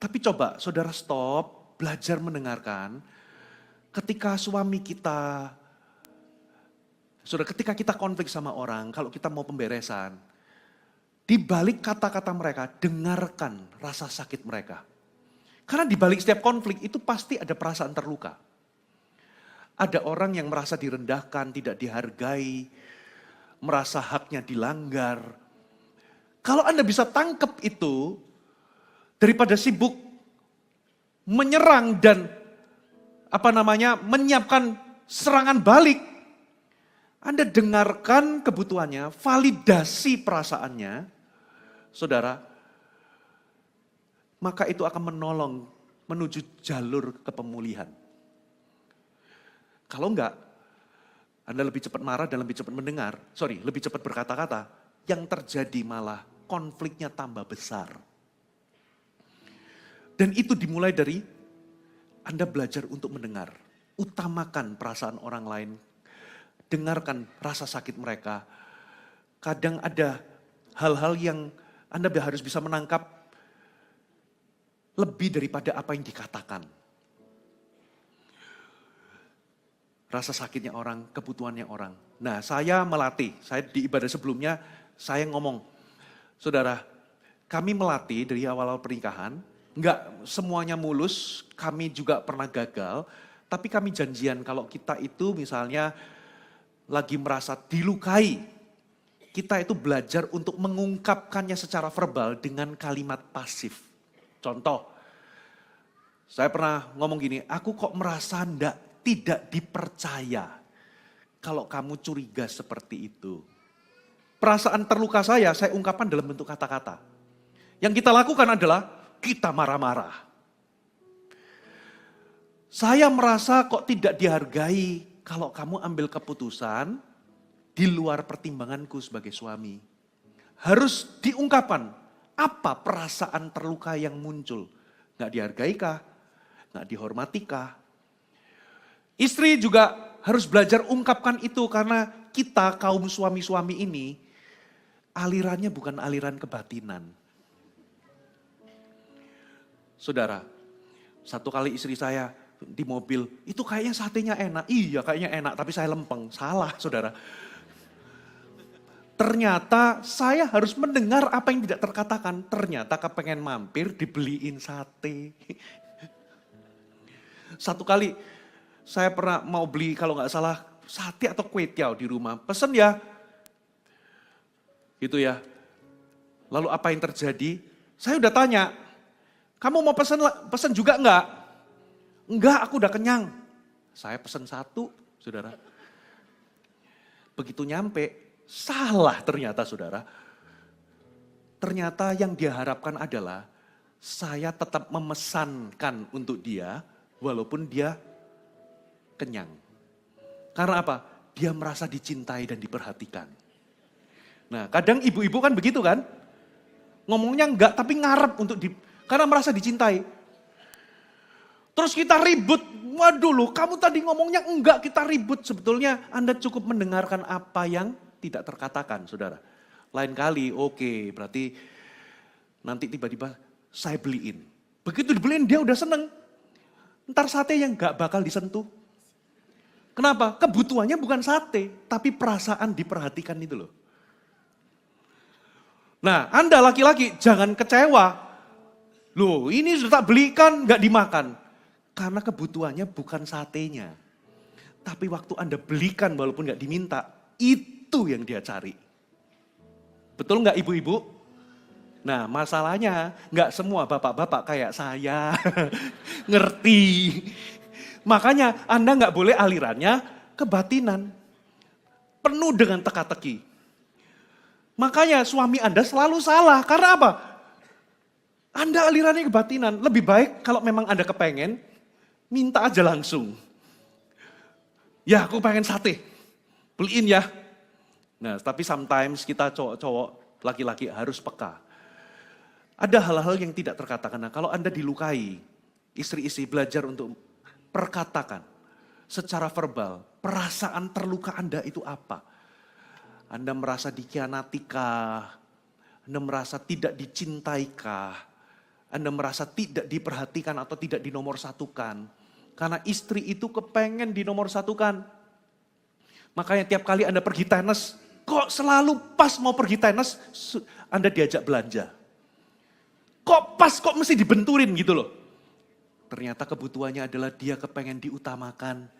Tapi coba saudara stop, belajar mendengarkan. Ketika suami kita, saudara ketika kita konflik sama orang, kalau kita mau pemberesan, di balik kata-kata mereka, dengarkan rasa sakit mereka. Karena di balik setiap konflik itu pasti ada perasaan terluka. Ada orang yang merasa direndahkan, tidak dihargai, merasa haknya dilanggar. Kalau Anda bisa tangkap itu, daripada sibuk menyerang dan menyiapkan serangan balik, Anda dengarkan kebutuhannya, validasi perasaannya, saudara, maka itu akan menolong menuju jalur kepemulihan. Kalau enggak, Anda lebih cepat marah dan lebih cepat lebih cepat berkata-kata, yang terjadi malah konfliknya tambah besar. Dan itu dimulai dari Anda belajar untuk mendengar, utamakan perasaan orang lain, dengarkan rasa sakit mereka. Kadang ada hal-hal yang Anda harus bisa menangkap lebih daripada apa yang dikatakan. Rasa sakitnya orang, kebutuhannya orang. Nah, saya melatih, saya di ibadah sebelumnya, saya ngomong, saudara, kami melatih dari awal-awal pernikahan, enggak semuanya mulus, kami juga pernah gagal, tapi kami janjian kalau kita itu misalnya lagi merasa dilukai, kita itu belajar untuk mengungkapkannya secara verbal dengan kalimat pasif. Contoh, saya pernah ngomong gini, aku kok merasa tidak dipercaya kalau kamu curiga seperti itu. Perasaan terluka saya ungkapkan dalam bentuk kata-kata. Yang kita lakukan adalah kita marah-marah. Saya merasa kok tidak dihargai kalau kamu ambil keputusan di luar pertimbanganku sebagai suami. Harus diungkapkan apa perasaan terluka yang muncul. Nggak dihargaikah? Nggak dihormatikah? Istri juga harus belajar ungkapkan itu karena kita kaum suami-suami ini alirannya bukan aliran kebatinan. Saudara, satu kali istri saya di mobil, itu kayaknya satenya enak. Iya kayaknya enak, tapi saya lempeng. Salah saudara. Ternyata saya harus mendengar apa yang tidak terkatakan. Ternyata kepengen mampir dibeliin sate. Satu kali saya pernah mau beli kalau nggak salah sate atau kue tiaw di rumah. Pesen ya. Gitu ya. Lalu apa yang terjadi? Saya udah tanya, kamu mau pesen juga enggak? Enggak, aku udah kenyang. Saya pesen satu, saudara. Begitu nyampe, salah ternyata saudara. Ternyata yang dia harapkan adalah saya tetap memesankan untuk dia walaupun dia kenyang. Karena apa? Dia merasa dicintai dan diperhatikan. Nah kadang ibu-ibu kan begitu kan? Ngomongnya enggak tapi ngarep karena merasa dicintai. Terus kita ribut, waduh loh kamu tadi ngomongnya enggak kita ribut. Sebetulnya Anda cukup mendengarkan apa yang tidak terkatakan saudara. Lain kali oke, berarti nanti tiba-tiba saya beliin. Begitu dibeliin dia udah seneng. Ntar sate yang gak bakal disentuh. Kenapa? Kebutuhannya bukan sate, tapi perasaan diperhatikan itu loh. Nah, Anda laki-laki jangan kecewa. Loh, ini sudah tak belikan, gak dimakan. Karena kebutuhannya bukan satenya. Tapi waktu Anda belikan walaupun gak diminta, itu yang dia cari. Betul gak ibu-ibu? Nah, masalahnya gak semua bapak-bapak kayak saya ngerti. Makanya Anda gak boleh alirannya kebatinan. Penuh dengan teka-teki. Makanya suami Anda selalu salah. Karena apa? Anda alirannya kebatinan. Lebih baik kalau memang Anda kepengen, minta aja langsung. Ya aku pengen sate, beliin ya. Nah tapi sometimes kita cowok-cowok, laki-laki harus peka. Ada hal-hal yang tidak terkatakan. Nah kalau Anda dilukai, istri-istri belajar untuk perkatakan secara verbal, perasaan terluka Anda itu apa? Anda merasa dikhianatikah? Anda merasa tidak dicintaitkah? Anda merasa tidak diperhatikan atau tidak dinomorsatukan? Karena istri itu kepengen dinomorsatukan. Makanya tiap kali Anda pergi tenis, kok selalu pas mau pergi tenis, Anda diajak belanja. Kok mesti dibenturin gitu loh. Ternyata kebutuhannya adalah dia kepengen diutamakan.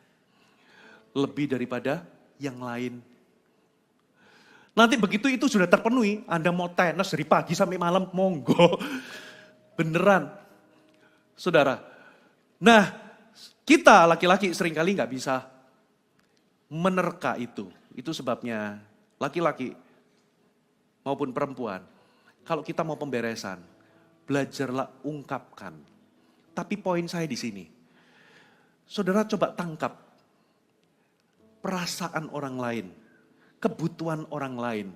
Lebih daripada yang lain. Nanti begitu itu sudah terpenuhi, Anda mau tenis dari pagi sampai malam, monggo. Beneran. Saudara. Nah, kita laki-laki seringkali nggak bisa menerka itu. Itu sebabnya laki-laki maupun perempuan. Kalau kita mau pemberesan, belajarlah ungkapkan. Tapi poin saya di sini. Saudara coba tangkap perasaan orang lain. Kebutuhan orang lain,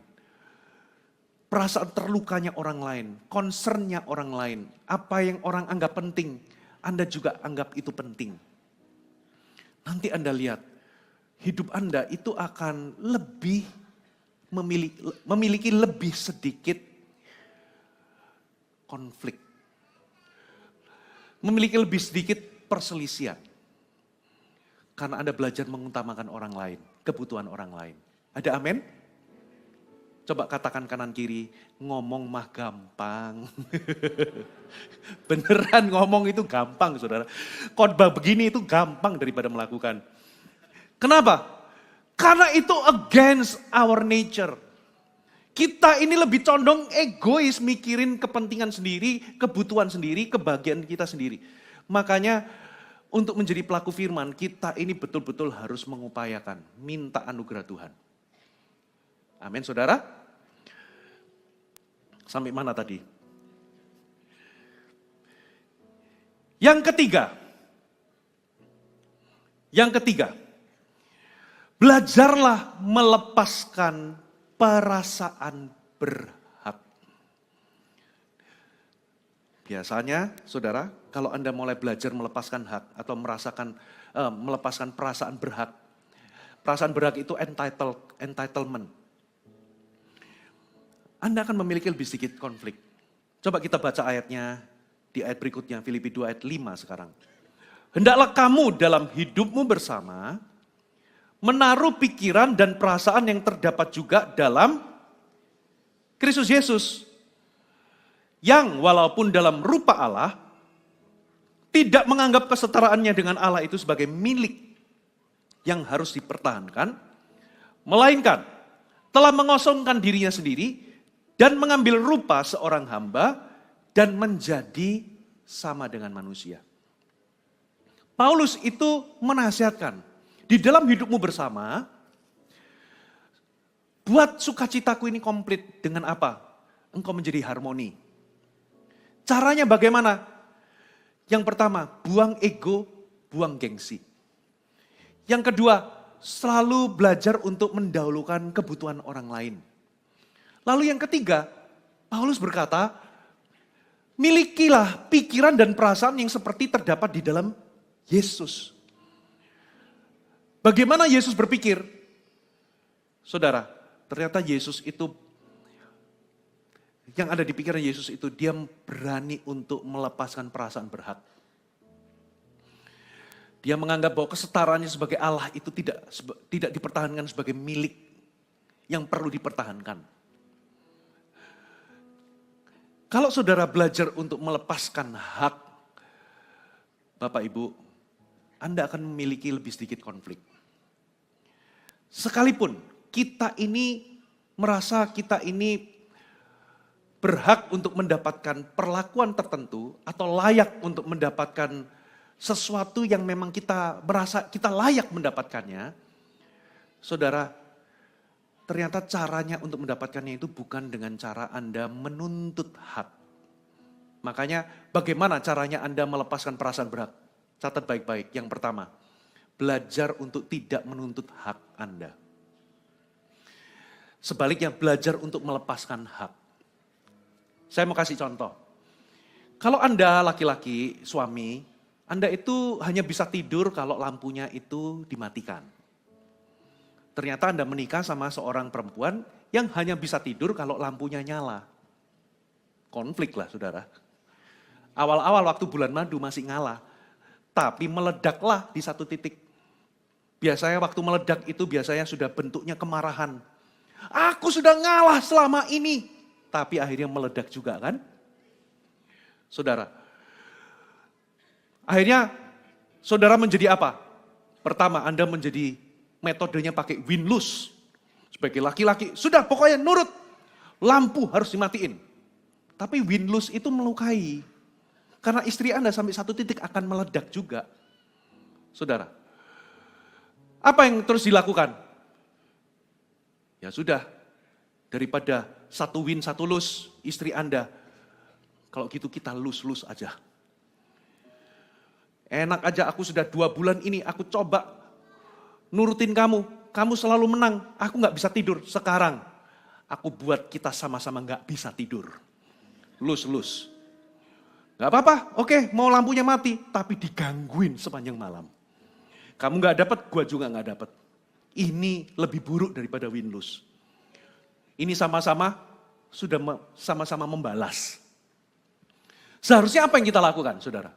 perasaan terlukanya orang lain, concernnya orang lain, apa yang orang anggap penting, Anda juga anggap itu penting. Nanti Anda lihat, hidup Anda itu akan lebih memiliki lebih sedikit konflik. Memiliki lebih sedikit perselisihan. Karena Anda belajar mengutamakan orang lain, kebutuhan orang lain. Ada amin? Coba katakan kanan kiri, ngomong mah gampang. Beneran ngomong itu gampang saudara. Khotbah begini itu gampang daripada melakukan. Kenapa? Karena itu against our nature. Kita ini lebih condong egois, mikirin kepentingan sendiri, kebutuhan sendiri, kebahagiaan kita sendiri. Makanya untuk menjadi pelaku firman, kita ini betul-betul harus mengupayakan, minta anugerah Tuhan. Amin saudara. Sampai mana tadi? Yang ketiga. Belajarlah melepaskan perasaan berhak. Biasanya saudara, kalau Anda mulai belajar melepaskan hak atau melepaskan perasaan berhak. Perasaan berhak itu entitlement. Anda akan memiliki lebih sedikit konflik. Coba kita baca ayatnya di ayat berikutnya, Filipi 2 ayat 5 sekarang. Hendaklah kamu dalam hidupmu bersama, menaruh pikiran dan perasaan yang terdapat juga dalam Kristus Yesus. Yang walaupun dalam rupa Allah, tidak menganggap kesetaraannya dengan Allah itu sebagai milik yang harus dipertahankan, melainkan telah mengosongkan dirinya sendiri, dan mengambil rupa seorang hamba dan menjadi sama dengan manusia. Paulus itu menasihatkan, di dalam hidupmu bersama, buat sukacitaku ini komplit dengan apa? Engkau menjadi harmoni. Caranya bagaimana? Yang pertama, buang ego, buang gengsi. Yang kedua, selalu belajar untuk mendahulukan kebutuhan orang lain. Lalu yang ketiga, Paulus berkata, milikilah pikiran dan perasaan yang seperti terdapat di dalam Yesus. Bagaimana Yesus berpikir? Saudara, ternyata Yesus itu, yang ada di pikiran Yesus itu, dia berani untuk melepaskan perasaan berhak. Dia menganggap bahwa kesetaraannya sebagai Allah itu tidak dipertahankan sebagai milik yang perlu dipertahankan. Kalau saudara belajar untuk melepaskan hak, Bapak Ibu, Anda akan memiliki lebih sedikit konflik. Sekalipun kita ini merasa kita ini berhak untuk mendapatkan perlakuan tertentu atau layak untuk mendapatkan sesuatu yang memang kita merasa kita layak mendapatkannya, saudara, ternyata caranya untuk mendapatkannya itu bukan dengan cara Anda menuntut hak. Makanya bagaimana caranya Anda melepaskan perasaan berhak? Catat baik-baik. Yang pertama, belajar untuk tidak menuntut hak Anda. Sebaliknya, belajar untuk melepaskan hak. Saya mau kasih contoh. Kalau Anda laki-laki, suami, Anda itu hanya bisa tidur kalau lampunya itu dimatikan. Ternyata Anda menikah sama seorang perempuan yang hanya bisa tidur kalau lampunya nyala. Konflik lah saudara. Awal-awal waktu bulan madu masih ngalah. Tapi meledaklah di satu titik. Biasanya waktu meledak itu biasanya sudah bentuknya kemarahan. Aku sudah ngalah selama ini. Tapi akhirnya meledak juga kan. Saudara. Akhirnya saudara menjadi apa? Pertama Anda menjadi metodenya pakai win-lose. Sebagai laki-laki, sudah pokoknya nurut. Lampu harus dimatiin. Tapi win-lose itu melukai. Karena istri Anda sampai satu titik akan meledak juga. Saudara. Apa yang terus dilakukan? Ya sudah. Daripada satu win, satu lose, istri Anda. Kalau gitu kita lose-lose aja. Enak aja aku sudah 2 bulan ini aku coba nurutin kamu. Kamu selalu menang, aku gak bisa tidur. Sekarang aku buat kita sama-sama gak bisa tidur. Lose-lose. Gak apa-apa, oke mau lampunya mati. Tapi digangguin sepanjang malam. Kamu gak dapat, gua juga gak dapat. Ini lebih buruk daripada win-lose. Ini sama-sama sudah sama-sama membalas. Seharusnya apa yang kita lakukan saudara?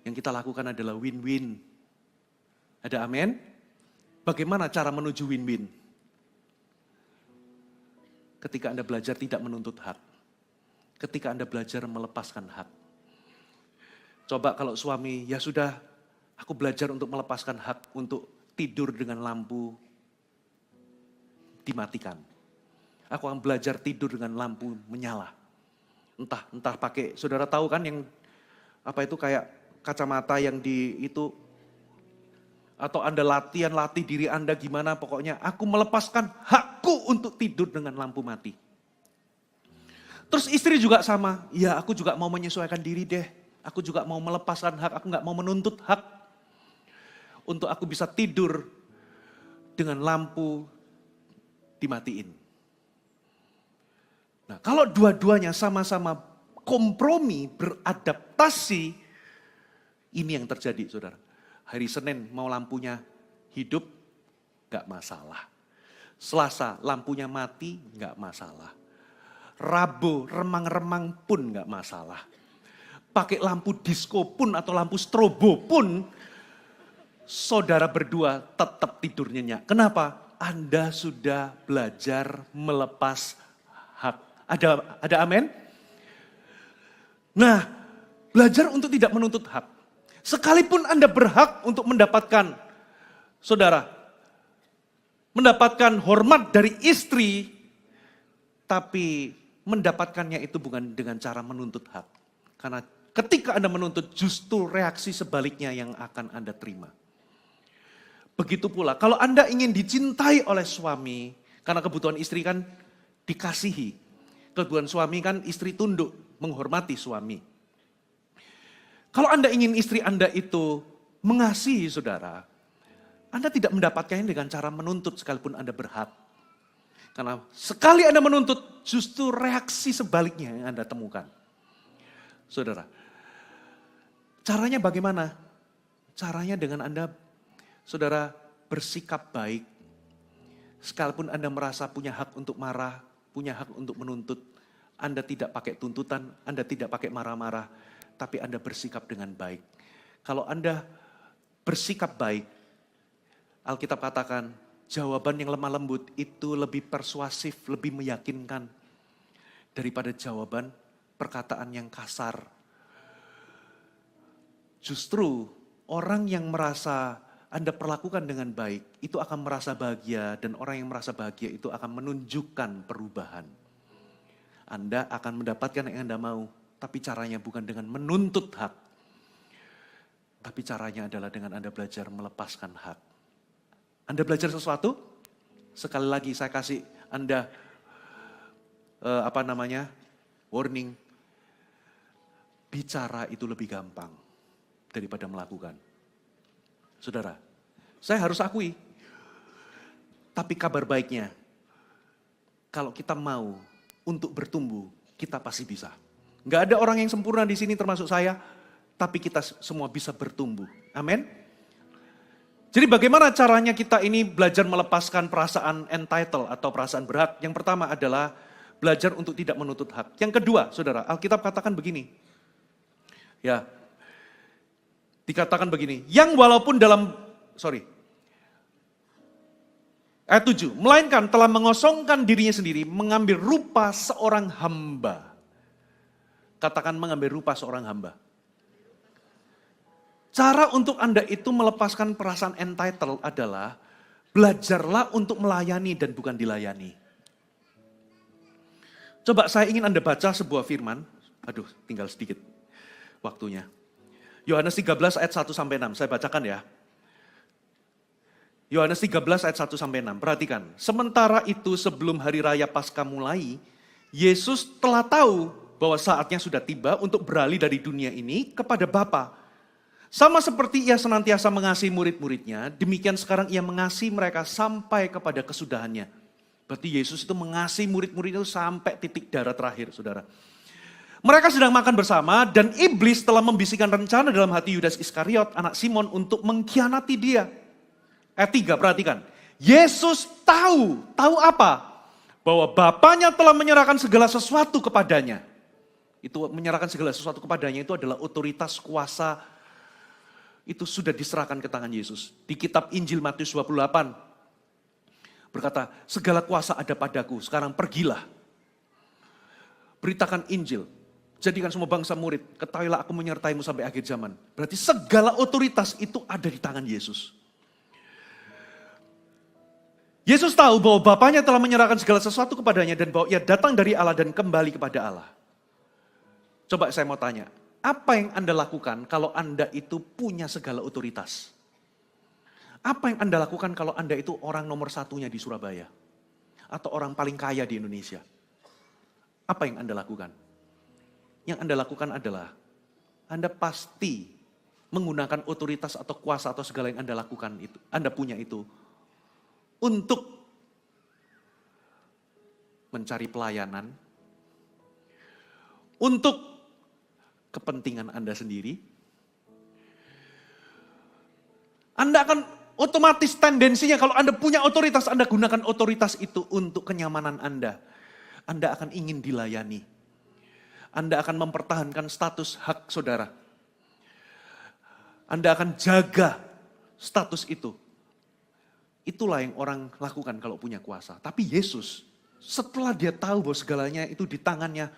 Yang kita lakukan adalah win-win. Ada amin? Bagaimana cara menuju win-win? Ketika Anda belajar tidak menuntut hak. Ketika Anda belajar melepaskan hak. Coba kalau suami, ya sudah, aku belajar untuk melepaskan hak untuk tidur dengan lampu dimatikan. Aku akan belajar tidur dengan lampu menyala. Entah pakai, saudara tahu kan yang apa itu kayak kacamata yang di itu, atau Anda latih diri Anda gimana, pokoknya aku melepaskan hakku untuk tidur dengan lampu mati. Terus istri juga sama, ya aku juga mau menyesuaikan diri deh, aku juga mau melepaskan hak, aku gak mau menuntut hak. Untuk aku bisa tidur dengan lampu dimatiin. Nah kalau dua-duanya sama-sama kompromi, beradaptasi, ini yang terjadi saudara. Hari Senin mau lampunya hidup, gak masalah. Selasa lampunya mati, gak masalah. Rabu remang-remang pun gak masalah. Pakai lampu disko pun atau lampu strobo pun, saudara berdua tetap tidur nyenyak. Kenapa? Anda sudah belajar melepas hak. Ada amin? Nah, belajar untuk tidak menuntut hak. Sekalipun Anda berhak untuk mendapatkan, saudara, mendapatkan hormat dari istri, tapi mendapatkannya itu bukan dengan cara menuntut hak. Karena ketika Anda menuntut, justru reaksi sebaliknya yang akan Anda terima. Begitu pula, kalau Anda ingin dicintai oleh suami, karena kebutuhan istri kan dikasihi. Kebutuhan suami kan istri tunduk, menghormati suami. Kalau Anda ingin istri Anda itu mengasihi saudara, Anda tidak mendapatkannya dengan cara menuntut sekalipun Anda berhak. Karena sekali Anda menuntut, justru reaksi sebaliknya yang Anda temukan. Saudara, Caranya bagaimana? Caranya dengan Anda, saudara, bersikap baik. Sekalipun Anda merasa punya hak untuk marah, punya hak untuk menuntut, Anda tidak pakai tuntutan, Anda tidak pakai marah-marah, tapi Anda bersikap dengan baik. Kalau Anda bersikap baik, Alkitab katakan, jawaban yang lemah lembut itu lebih persuasif, lebih meyakinkan daripada jawaban perkataan yang kasar. Justru orang yang merasa Anda perlakukan dengan baik, itu akan merasa bahagia, dan orang yang merasa bahagia itu akan menunjukkan perubahan. Anda akan mendapatkan yang Anda mau, tapi caranya bukan dengan menuntut hak, tapi caranya adalah dengan Anda belajar melepaskan hak. Anda belajar sesuatu, sekali lagi saya kasih Anda warning. Bicara itu lebih gampang daripada melakukan. Saudara, saya harus akui, tapi kabar baiknya, kalau kita mau untuk bertumbuh, kita pasti bisa. Nggak ada orang yang sempurna di sini termasuk saya, tapi kita semua bisa bertumbuh. Amin. Jadi bagaimana caranya kita ini belajar melepaskan perasaan entitled atau perasaan berhak? Yang pertama adalah belajar untuk tidak menuntut hak. Yang kedua, saudara, Alkitab katakan begini. Ya, dikatakan begini. Yang walaupun ayat 7. Melainkan telah mengosongkan dirinya sendiri, mengambil rupa seorang hamba. Katakan mengambil rupa seorang hamba. Cara untuk Anda itu melepaskan perasaan entitled adalah belajarlah untuk melayani dan bukan dilayani. Coba saya ingin Anda baca sebuah firman. Aduh, tinggal sedikit waktunya. Yohanes 13 ayat 1-6, saya bacakan ya. Yohanes 13 ayat 1-6, perhatikan. Sementara itu sebelum hari raya Paskah mulai, Yesus telah tahu bahwa saatnya sudah tiba untuk beralih dari dunia ini kepada Bapa. Sama seperti ia senantiasa mengasihi murid-muridnya, demikian sekarang ia mengasihi mereka sampai kepada kesudahannya. Berarti Yesus itu mengasihi murid-murid itu sampai titik darah terakhir, saudara. Mereka sedang makan bersama dan iblis telah membisikkan rencana dalam hati Yudas Iskariot, anak Simon, untuk mengkhianati dia. Ayat 3, perhatikan. Yesus tahu apa? Bahwa Bapanya telah menyerahkan segala sesuatu kepadanya. Itu menyerahkan segala sesuatu kepadanya itu adalah otoritas kuasa. Itu sudah diserahkan ke tangan Yesus. Di kitab Injil Matius 28. Berkata, segala kuasa ada padaku, sekarang pergilah. Beritakan Injil. Jadikan semua bangsa murid. Ketahuilah aku menyertaimu sampai akhir zaman. Berarti segala otoritas itu ada di tangan Yesus. Yesus tahu bahwa Bapanya telah menyerahkan segala sesuatu kepadanya dan bahwa ia datang dari Allah dan kembali kepada Allah. Coba saya mau tanya. Apa yang Anda lakukan kalau Anda itu punya segala otoritas? Apa yang Anda lakukan kalau Anda itu orang nomor satunya di Surabaya? Atau orang paling kaya di Indonesia? Apa yang Anda lakukan? Yang Anda lakukan adalah, Anda pasti menggunakan otoritas atau kuasa atau segala yang Anda lakukan itu, Anda punya itu, untuk mencari pelayanan, untuk kepentingan Anda sendiri, Anda akan otomatis tendensinya kalau Anda punya otoritas, Anda gunakan otoritas itu untuk kenyamanan Anda. Anda akan ingin dilayani. Anda akan mempertahankan status hak saudara. Anda akan jaga status itu. Itulah yang orang lakukan kalau punya kuasa. Tapi Yesus, setelah dia tahu bahwa segalanya itu di tangannya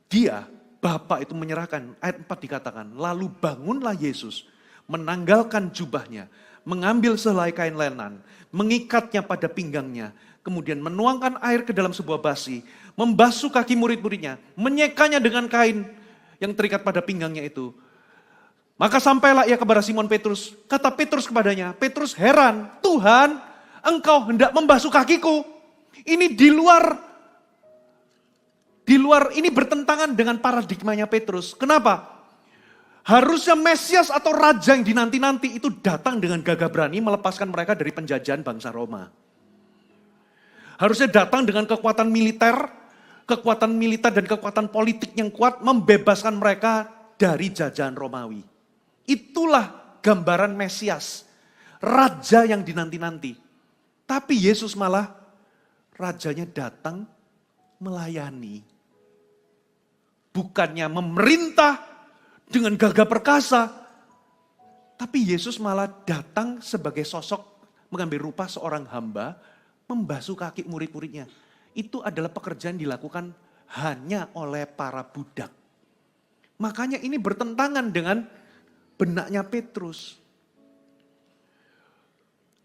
dia, Bapa itu menyerahkan, ayat 4 dikatakan, lalu bangunlah Yesus, menanggalkan jubahnya, mengambil sehelai kain lenan, mengikatnya pada pinggangnya, kemudian menuangkan air ke dalam sebuah basi, membasuh kaki murid-muridnya, menyekanya dengan kain yang terikat pada pinggangnya itu. Maka sampailah ia kepada Simon Petrus, kata Petrus kepadanya, Petrus heran, Tuhan, engkau hendak membasuh kakiku. Ini di luar ini bertentangan dengan paradigmanya Petrus. Kenapa? Harusnya Mesias atau Raja yang dinanti-nanti itu datang dengan gagah berani melepaskan mereka dari penjajahan bangsa Roma. Harusnya datang dengan kekuatan militer dan kekuatan politik yang kuat membebaskan mereka dari jajahan Romawi. Itulah gambaran Mesias, raja yang dinanti-nanti. Tapi Yesus malah rajanya datang melayani. Bukannya memerintah dengan gagah perkasa, tapi Yesus malah datang sebagai sosok mengambil rupa seorang hamba, membasuh kaki murid-muridnya. Itu adalah pekerjaan dilakukan hanya oleh para budak. Makanya ini bertentangan dengan benaknya Petrus.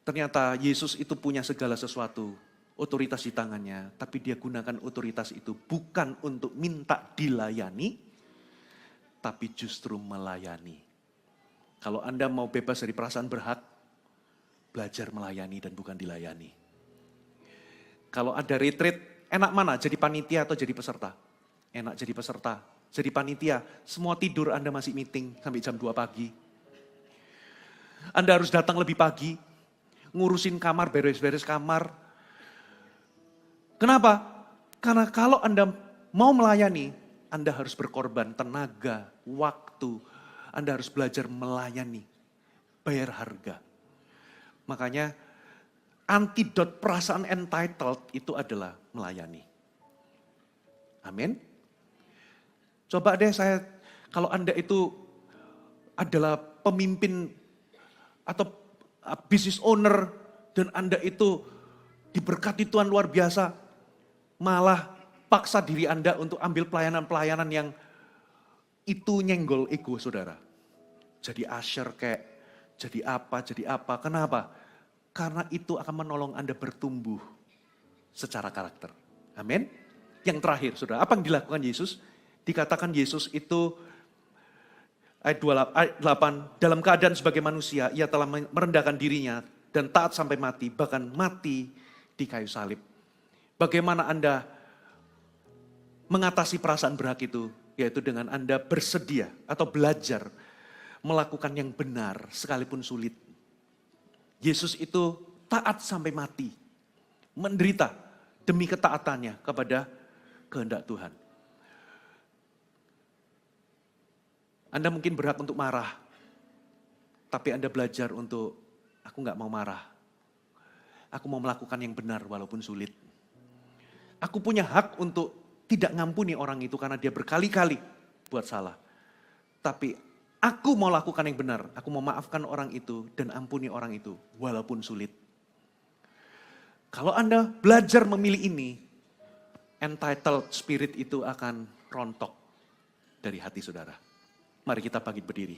Ternyata Yesus itu punya segala sesuatu, otoritas di tangannya, tapi dia gunakan otoritas itu bukan untuk minta dilayani, tapi justru melayani. Kalau Anda mau bebas dari perasaan berhak, belajar melayani dan bukan dilayani. Kalau ada retreat, enak mana? Jadi panitia atau jadi peserta? Enak jadi peserta. Jadi panitia, semua tidur Anda masih meeting sampai jam 2 pagi. Anda harus datang lebih pagi, ngurusin kamar, beres-beres kamar. Kenapa? Karena kalau Anda mau melayani, Anda harus berkorban tenaga, waktu. Anda harus belajar melayani, bayar harga. Makanya antidot perasaan entitled itu adalah melayani. Amin. Coba deh kalau Anda itu adalah pemimpin atau business owner dan Anda itu diberkati Tuhan luar biasa, malah paksa diri Anda untuk ambil pelayanan-pelayanan yang itu nyenggol ego saudara. Jadi usher kayak, jadi apa. Kenapa? Karena itu akan menolong Anda bertumbuh secara karakter. Amin. Yang terakhir saudara, apa yang dilakukan Yesus? Dikatakan Yesus itu ayat 8, dalam keadaan sebagai manusia, ia telah merendahkan dirinya dan taat sampai mati, bahkan mati di kayu salib. Bagaimana Anda mengatasi perasaan berhak itu? Yaitu dengan Anda bersedia atau belajar melakukan yang benar sekalipun sulit. Yesus itu taat sampai mati, menderita demi ketaatannya kepada kehendak Tuhan. Anda mungkin berhak untuk marah, tapi Anda belajar untuk, aku gak mau marah. Aku mau melakukan yang benar walaupun sulit. Aku punya hak untuk tidak ngampuni orang itu karena dia berkali-kali buat salah. Tapi aku mau lakukan yang benar. Aku mau maafkan orang itu dan ampuni orang itu walaupun sulit. Kalau Anda belajar memilih ini, entitled spirit itu akan rontok dari hati saudara. Mari kita bangkit berdiri.